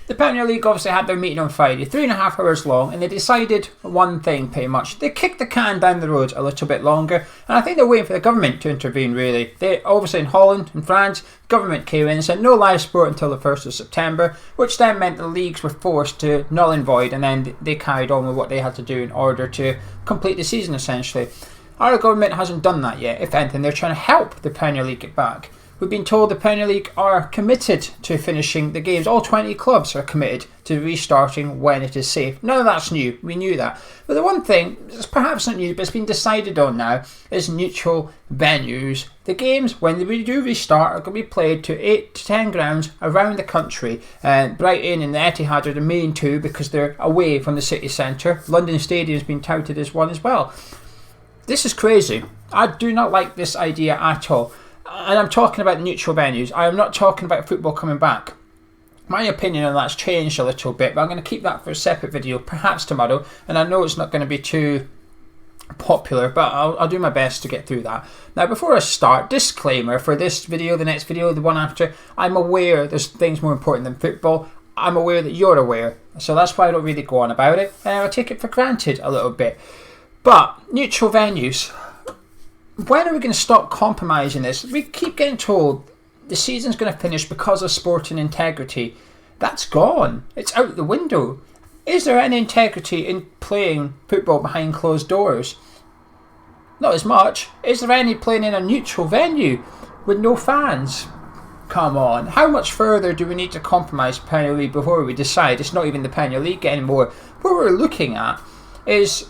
The Premier League obviously had their meeting on Friday, 3.5 hours long, and they decided one thing pretty much. They kicked the can down the road a little bit longer, and I think they're waiting for the government to intervene really. They obviously in Holland and France, government came in and said no live sport until the 1st of September, which then meant the leagues were forced to null and void, and then they carried on with what they had to do in order to complete the season essentially. Our government hasn't done that yet. If anything, they're trying to help the Premier League get back. We've been told the Premier League are committed to finishing the games. All 20 clubs are committed to restarting when it is safe. None of that's new. We knew that. But the one thing that's perhaps not new, but it's been decided on now, is neutral venues. The games, when they do restart, are going to be played to 8 to 10 grounds around the country. Brighton and the Etihad are the main two because they're away from the city centre. London Stadium has been touted as one as well. This is crazy. I do not like this idea at all. And I'm talking about neutral venues. I am not talking about football coming back. My opinion on that's changed a little bit, but I'm going to keep that for a separate video, perhaps tomorrow. And I know it's not going to be too popular, but I'll do my best to get through that. Now, before I start, disclaimer for this video, the next video, the one after, I'm aware there's things more important than football. I'm aware that you're aware, so that's why I don't really go on about it. And I'll take it for granted a little bit. But neutral venues. When are we going to stop compromising this? We keep getting told the season's going to finish because of sporting integrity. That's gone. It's out the window. Is there any integrity in playing football behind closed doors? Not as much. Is there any playing in a neutral venue with no fans? Come on. How much further do we need to compromise Premier League before we decide it's not even the Premier League anymore? What we're looking at is...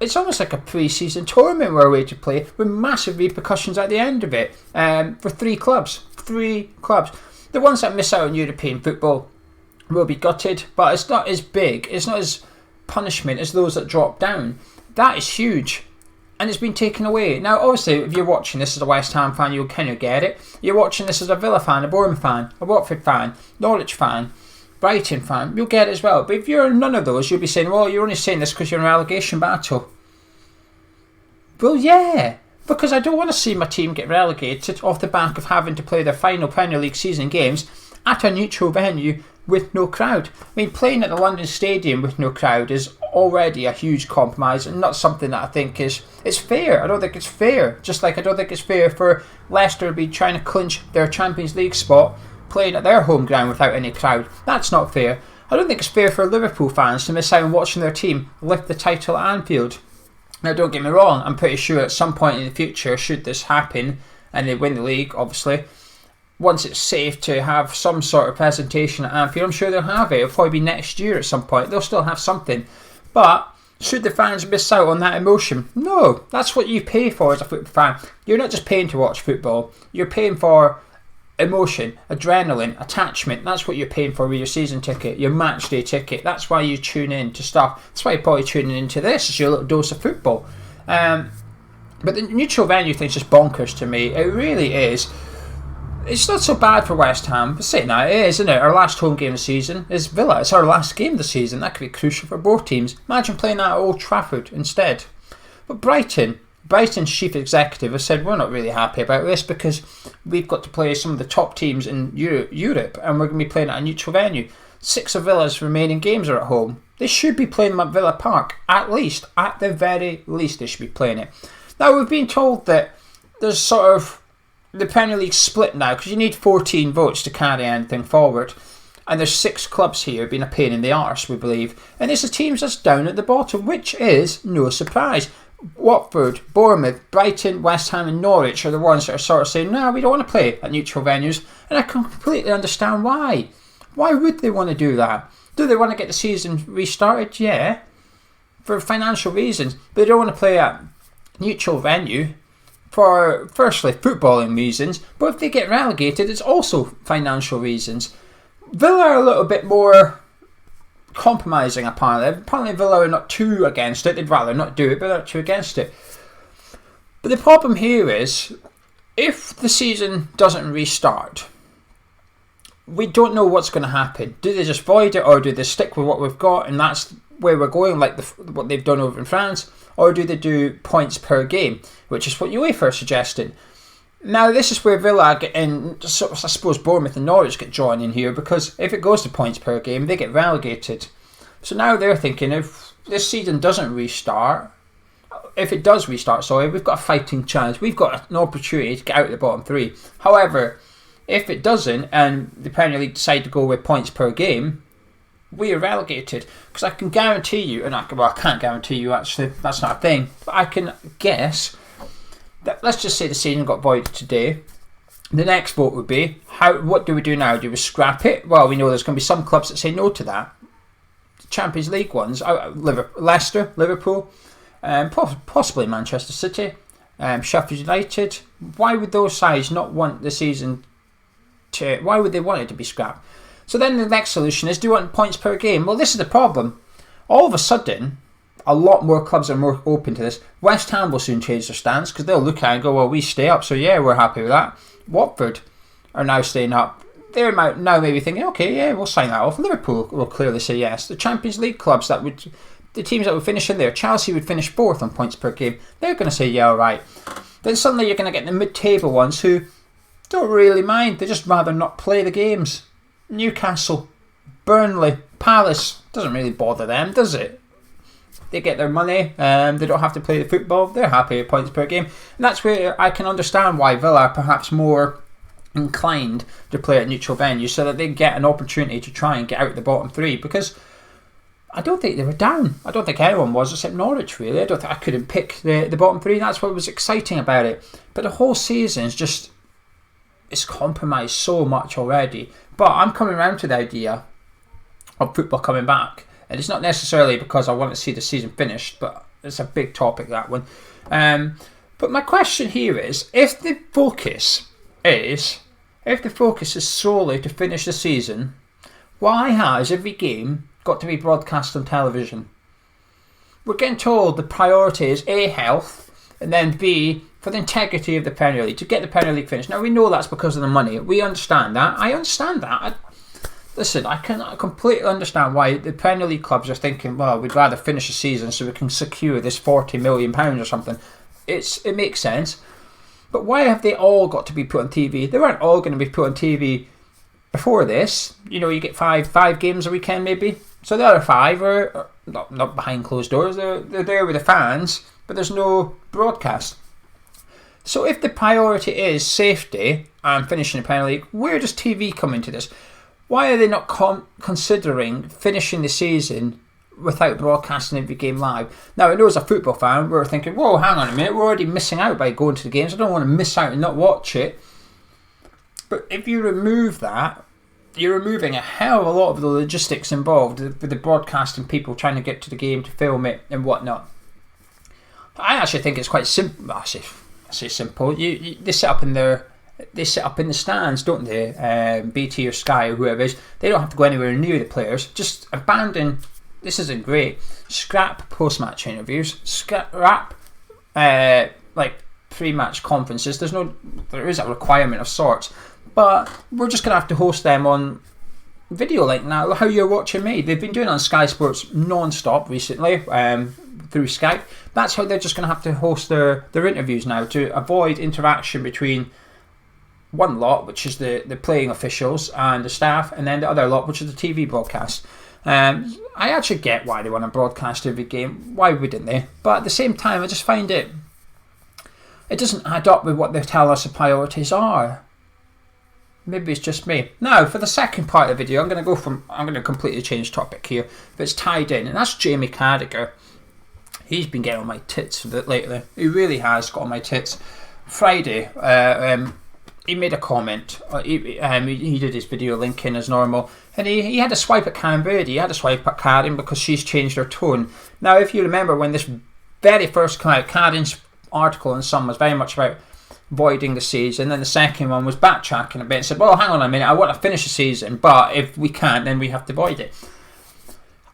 it's almost like a pre-season tournament we're away to play with massive repercussions at the end of it for 3 clubs. 3 clubs. The ones that miss out on European football will be gutted, but it's not as big, it's not as punishment as those that drop down. That is huge. And it's been taken away. Now, obviously, if you're watching this as a West Ham fan, you'll kind of get it. You're watching this as a Villa fan, a Bournemouth fan, a Watford fan, Norwich fan, Brighton fan, you'll get it as well. But if you're none of those, you'll be saying, well, you're only saying this because you're in a relegation battle. Well, yeah, because I don't want to see my team get relegated off the back of having to play their final Premier League season games at a neutral venue with no crowd. I mean, playing at the London Stadium with no crowd is already a huge compromise and not something that I think is fair. I don't think it's fair. Just like I don't think it's fair for Leicester to be trying to clinch their Champions League spot playing at their home ground without any crowd. That's not fair. I don't think it's fair for Liverpool fans to miss out on watching their team lift the title at Anfield. Now, don't get me wrong, I'm pretty sure at some point in the future, should this happen and they win the league, obviously, once it's safe to have some sort of presentation at Anfield, I'm sure they'll have it. It'll probably be next year at some point. They'll still have something. But should the fans miss out on that emotion? No, that's what you pay for as a football fan. You're not just paying to watch football. You're paying for emotion, adrenaline, attachment. That's what you're paying for with your season ticket, your match day ticket. That's why you tune in to stuff. That's why you're probably tuning into this, as your little dose of football. But the neutral venue thing's just bonkers to me. It really is. It's not so bad for West Ham, but saying that, it is, isn't it? Our last home game of the season is Villa. It's our last game of the season. That could be crucial for both teams. Imagine playing that at Old Trafford instead. But Brighton's chief executive has said we're not really happy about this because we've got to play some of the top teams in Europe and we're going to be playing at a neutral venue. 6 of Villa's remaining games are at home. They should be playing them at Villa Park, at the very least they should be playing it. Now, we've been told that there's sort of the Premier League split now because you need 14 votes to carry anything forward. And there's 6 clubs here being a pain in the arse, we believe. And it's the teams that's down at the bottom, which is no surprise. Watford, Bournemouth, Brighton, West Ham and Norwich are the ones that are sort of saying, no, we don't want to play at neutral venues. And I can completely understand why. Why would they want to do that? Do they want to get the season restarted? Yeah, for financial reasons. But they don't want to play at neutral venue for, firstly, footballing reasons. But if they get relegated, it's also financial reasons. Villa are a little bit more compromising, apparently. Apparently Villa are not too against it. They'd rather not do it, but they're not too against it. But the problem here is, if the season doesn't restart, we don't know what's going to happen. Do they just void it, or do they stick with what we've got and that's where we're going, like what they've done over in France? Or do they do points per game, which is what UEFA are suggesting? Now, this is where Villa get in, sort of, I suppose Bournemouth and Norwich get drawn in here, because if it goes to points per game, they get relegated. So now they're thinking, if this season doesn't restart, if it does restart, we've got a fighting chance. We've got an opportunity to get out of the bottom three. However, if it doesn't, and the Premier League decide to go with points per game, we are relegated. Because I can guarantee you, I can't guarantee you actually, that's not a thing, but I can guess that, let's just say the season got voided today. The next vote would be, what do we do now? Do we scrap it? Well, we know there's going to be some clubs that say no to that. The Champions League ones, Leicester, Liverpool, possibly Manchester City, Sheffield United. Why would those sides not want the season to... Why would they want it to be scrapped? So then the next solution is, do you want points per game? Well, this is the problem. All of a sudden, a lot more clubs are more open to this. West Ham will soon change their stance, because they'll look at it and go, well, we stay up, so yeah, we're happy with that. Watford are now staying up. They're now maybe thinking, okay, yeah, we'll sign that off. Liverpool will clearly say yes. The Champions League clubs, the teams that would finish in there, Chelsea would finish 4th on points per game. They're going to say, yeah, all right. Then suddenly you're going to get the mid-table ones who don't really mind. They just rather not play the games. Newcastle, Burnley, Palace, doesn't really bother them, does it? They get their money, they don't have to play the football, they're happy with points per game. And that's where I can understand why Villa are perhaps more inclined to play at neutral venues, so that they get an opportunity to try and get out of the bottom three, because I don't think they were down. I don't think anyone was, except Norwich, really. I couldn't pick the bottom three. That's what was exciting about it. But the whole season is just... it's compromised so much already. But I'm coming around to the idea of football coming back. And it's not necessarily because I want to see the season finished, but it's a big topic, that one. But my question here is, if the focus is solely to finish the season, why has every game got to be broadcast on television? We're getting told the priority is A, health, and then B, for the integrity of the Premier League, to get the Premier League finished. Now, we know that's because of the money. We understand that. I understand that. Listen, I can completely understand why the Premier League clubs are thinking, well, we'd rather finish the season so we can secure this £40 million or something. It makes sense. But why have they all got to be put on TV? They weren't all going to be put on TV before this. You know, you get five games a weekend maybe. So the other 5 are not behind closed doors. They're there with the fans, but there's no broadcast. So if the priority is safety and finishing the Premier League, where does TV come into this? Why are they not considering finishing the season without broadcasting every game live? Now, I know as a football fan, we're thinking, whoa, hang on a minute, we're already missing out by going to the games. I don't want to miss out and not watch it. But if you remove that, you're removing a hell of a lot of the logistics involved with the broadcasting, people trying to get to the game to film it and whatnot. I actually think it's quite simple. I say simple. They sit up in the stands, don't they? BT or Sky or whoever it is. They don't have to go anywhere near the players. Just abandon. This isn't great. Scrap post-match interviews. Scrap like pre-match conferences. There is a requirement of sorts, but we're just going to have to host them on video like now. How you're watching me. They've been doing it on Sky Sports non-stop recently through Skype. That's how they're just going to have to host their interviews now, to avoid interaction between one lot, which is the playing officials and the staff, and then the other lot, which is the TV broadcast. I actually get why they want to broadcast every game. Why wouldn't they? But at the same time, I just find it doesn't add up with what they tell us the priorities are. Maybe it's just me. Now, for the second part of the video, I'm going to completely change topic here, but it's tied in, and that's Jamie Carragher. He's been getting on my tits a bit lately. He really has got on my tits. Friday, he made a comment. He did his video linking as normal, and he had a swipe at Karen Brady. He had a swipe at Karen because she's changed her tone. Now, if you remember when this very first came out, Karen's article in Sun was very much about voiding the season, and then the second one was backtracking a bit and said, well, hang on a minute, I want to finish the season, but if we can't, then we have to void it.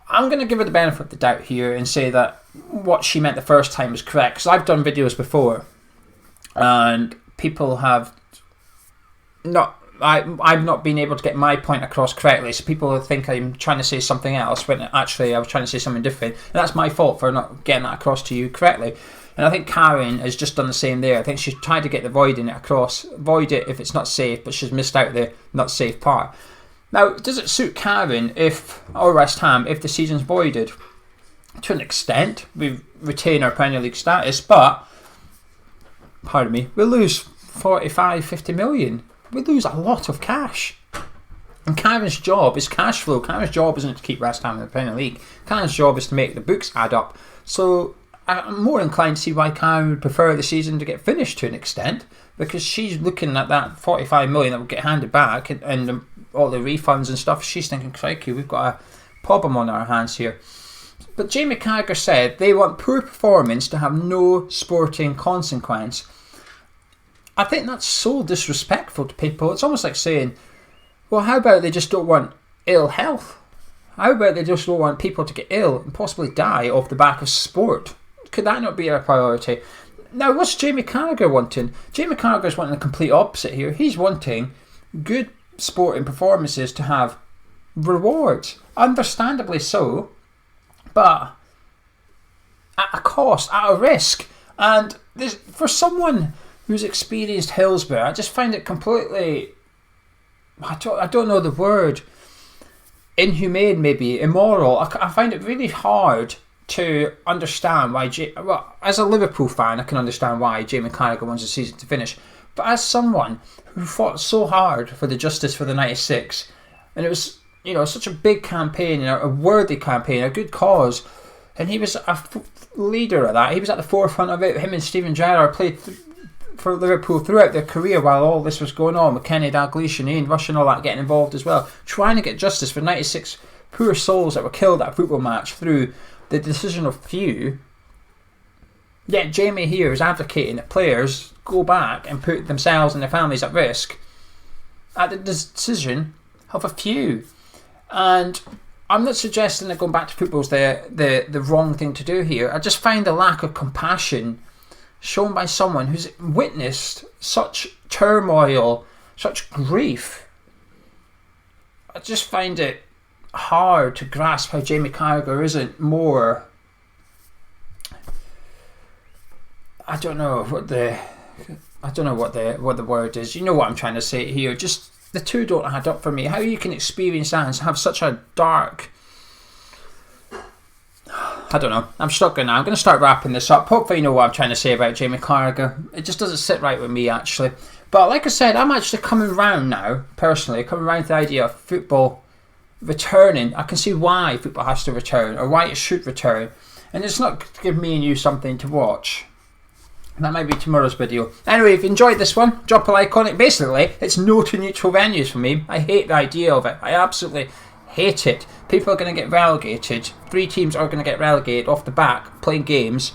I'm going to give her the benefit of the doubt here and say that what she meant the first time was correct, because I've done videos before and people have I've not been able to get my point across correctly, so people think I'm trying to say something else when actually I was trying to say something different, and that's my fault for not getting that across to you correctly. And I think Karen has just done the same there. I think she's tried to get the voiding it across, void it if it's not safe, but she's missed out the not safe part. Now, does it suit Karen or West Ham if the season's voided? To an extent, we retain our Premier League status, but, pardon me, we lose 45, 50 million. We lose a lot of cash. And Karen's job is cash flow. Karen's job isn't to keep West Ham in the Premier League. Karen's job is to make the books add up. So I'm more inclined to see why Karen would prefer the season to get finished to an extent, because she's looking at that 45 million that will get handed back and all the refunds and stuff. She's thinking, crikey, we've got a problem on our hands here. But Jamie Carragher said they want poor performance to have no sporting consequence. I think that's so disrespectful to people. It's almost like saying, well, how about they just don't want ill health? How about they just don't want people to get ill and possibly die off the back of sport? Could that not be a priority? Now, what's Jamie Carragher wanting? Jamie Carragher's wanting the complete opposite here. He's wanting good sporting performances to have rewards. Understandably so, but at a cost, at a risk. And for someone who's experienced Hillsborough, I just find it completely, I don't know the word, inhumane maybe, immoral. I find it really hard to understand why, as a Liverpool fan, I can understand why Jamie Carragher wants the season to finish. But as someone who fought so hard for the justice for the 96, and it was, such a big campaign, a worthy campaign, a good cause, and he was a leader of that. He was at the forefront of it. Him and Steven Gerrard played for Liverpool throughout their career while all this was going on, with Kenny Dalglish and Ian Rush and all that getting involved as well, trying to get justice for 96 poor souls that were killed at a football match through the decision of few. Yet Jamie here is advocating that players go back and put themselves and their families at risk at the decision of a few. And I'm not suggesting that going back to football is the wrong thing to do here. I just find the lack of compassion shown by someone who's witnessed such turmoil, such grief. I just find it hard to grasp how Jamie Carragher isn't more, I don't know what the word is. You know what I'm trying to say here. Just the two don't add up for me. How you can experience that and have such a dark, I don't know. I'm struggling now. I'm going to start wrapping this up. Hopefully you know what I'm trying to say about Jamie Carragher. It just doesn't sit right with me, actually. But like I said, I'm actually coming round now, personally, coming round to the idea of football returning. I can see why football has to return, or why it should return. And it's not to give me and you something to watch. That might be tomorrow's video. Anyway, if you enjoyed this one, drop a like on it. Basically, it's no to neutral venues for me. I hate the idea of it. I absolutely hate it. People are going to get relegated. 3 teams are going to get relegated off the back, playing games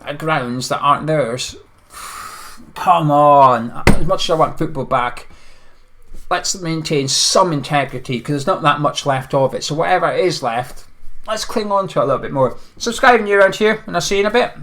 at grounds that aren't theirs. Come on. As much as I want football back, let's maintain some integrity, because there's not that much left of it. So whatever is left, let's cling on to it a little bit more. Subscribe if you're around here, and I'll see you in a bit.